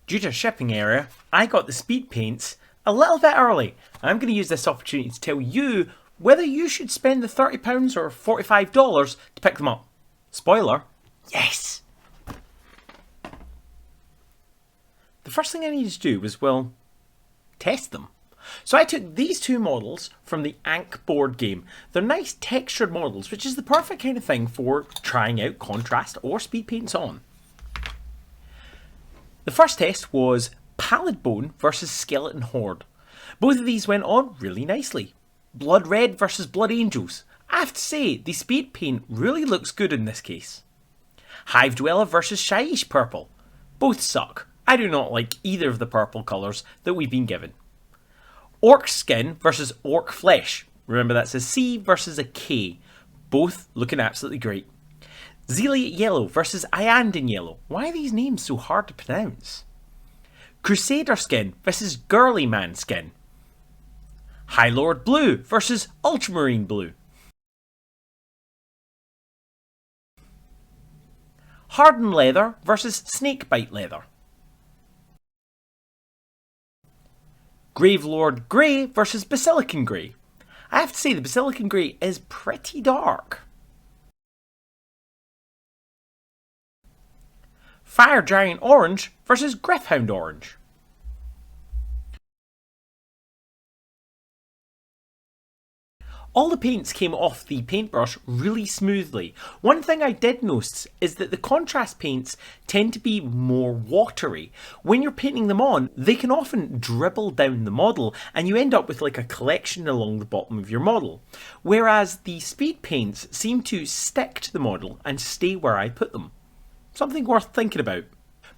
Due to a shipping error, I got the speed paints a little bit early. I'm going to use this opportunity to tell you whether you should spend the £30 or $45 to pick them up. Spoiler, yes! The first thing I needed to do was, well, test them. So I took these two models from the Ankh board game. They're nice textured models, which is the perfect kind of thing for trying out contrast or speed paints on. The first test was Pallid Bone versus Skeleton Horde. Both of these went on really nicely. Blood Red versus Blood Angels. I have to say, the speed paint really looks good in this case. Hive Dweller versus Shyish Purple. Both suck. I do not like either of the purple colours that we've been given. Orc Skin versus Orc Flesh. Remember, that's a C versus a K. Both looking absolutely great. Zealot Yellow versus Iandin Yellow. Why are these names so hard to pronounce? Crusader Skin versus Girly Man Skin. High Lord Blue versus Ultramarine Blue. Hardened Leather versus Snakebite Leather. Gravelord Grey versus Basilican Grey. I have to say the Basilican Grey is pretty dark. Fire Giant Orange versus Griffhound Orange. All the paints came off the paintbrush really smoothly. One thing I did notice is that the contrast paints tend to be more watery. When you're painting them on, they can often dribble down the model and you end up with like a collection along the bottom of your model. Whereas the speed paints seem to stick to the model and stay where I put them. Something worth thinking about.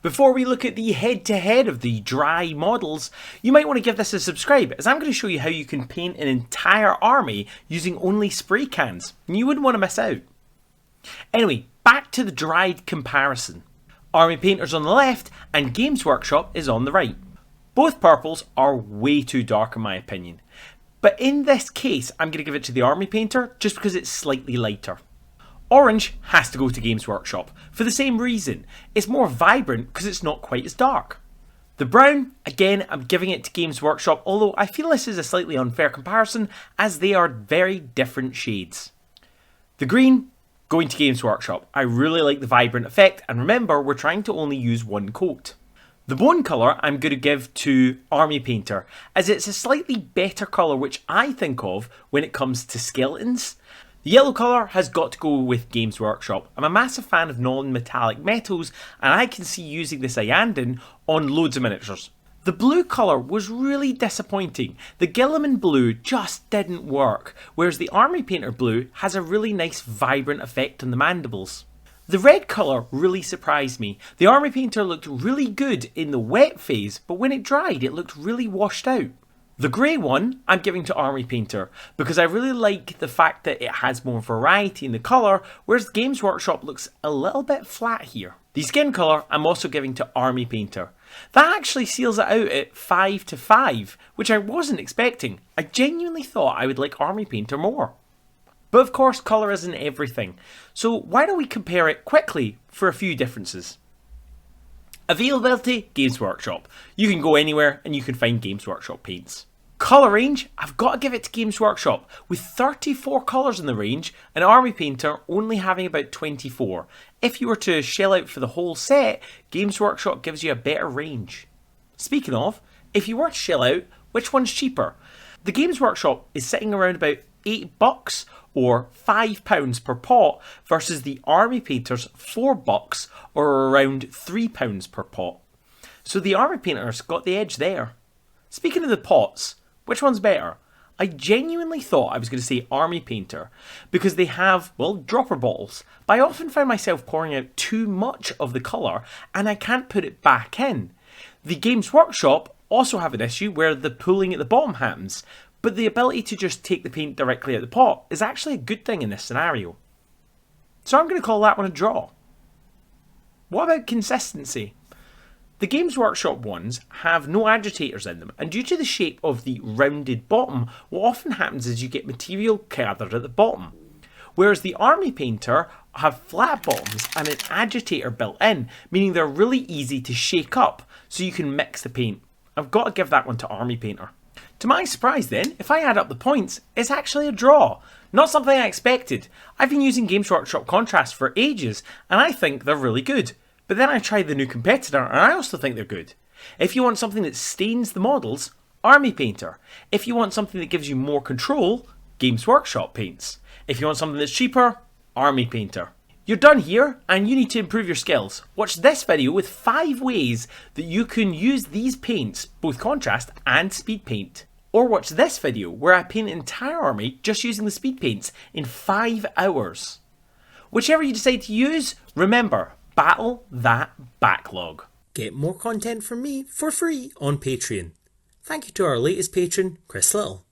Before we look at the head-to-head of the dry models, you might want to give this a subscribe, as I'm going to show you how you can paint an entire army using only spray cans, and you wouldn't want to miss out. Anyway, back to the dried comparison. Army Painter's on the left, and Games Workshop is on the right. Both purples are way too dark in my opinion, but in this case I'm going to give it to the Army Painter just because it's slightly lighter. Orange has to go to Games Workshop, for the same reason. It's more vibrant because it's not quite as dark. The brown, again, I'm giving it to Games Workshop, although I feel this is a slightly unfair comparison as they are very different shades. The green, going to Games Workshop. I really like the vibrant effect, and remember, we're trying to only use one coat. The bone colour I'm going to give to Army Painter, as it's a slightly better colour which I think of when it comes to skeletons. The yellow colour has got to go with Games Workshop. I'm a massive fan of non-metallic metals and I can see using this Iandin on loads of miniatures. The blue colour was really disappointing. The Guilliman blue just didn't work, whereas the Army Painter blue has a really nice vibrant effect on the mandibles. The red colour really surprised me. The Army Painter looked really good in the wet phase, but when it dried it looked really washed out. The grey one I'm giving to Army Painter because I really like the fact that it has more variety in the colour, whereas Games Workshop looks a little bit flat here. The skin colour I'm also giving to Army Painter. That actually seals it out at 5-5, which I wasn't expecting. I genuinely thought I would like Army Painter more. But of course colour isn't everything, so why don't we compare it quickly for a few differences. Availability, Games Workshop. You can go anywhere and you can find Games Workshop paints. Colour range, I've got to give it to Games Workshop. With 34 colours in the range, and Army Painter only having about 24. If you were to shell out for the whole set, Games Workshop gives you a better range. Speaking of, if you were to shell out, which one's cheaper? The Games Workshop is sitting around about $8 or £5 per pot versus the Army Painter's $4 or around £3 per pot. So the Army Painter's got the edge there. Speaking of the pots, which one's better? I genuinely thought I was going to say Army Painter because they have, well, dropper bottles, but I often find myself pouring out too much of the colour and I can't put it back in. The Games Workshop also have an issue where the pooling at the bottom happens, but the ability to just take the paint directly out of the pot is actually a good thing in this scenario. So I'm going to call that one a draw. What about consistency? The Games Workshop ones have no agitators in them, and due to the shape of the rounded bottom, what often happens is you get material gathered at the bottom. whereas the Army Painter have flat bottoms and an agitator built in, meaning they're really easy to shake up so you can mix the paint. I've got to give that one to Army Painter. To my surprise then, if I add up the points, it's actually a draw. Not something I expected. I've been using Games Workshop contrast for ages and I think they're really good. But then I tried the new competitor and I also think they're good. If you want something that stains the models, Army Painter. If you want something that gives you more control, Games Workshop paints. If you want something that's cheaper, Army Painter. You're done here and you need to improve your skills. Watch this video with 5 ways that you can use these paints, both contrast and speed paint. Or watch this video where I paint an entire army just using the speed paints in 5 hours. Whichever you decide to use, remember, battle that backlog. Get more content from me for free on Patreon. Thank you to our latest patron, Chris Little.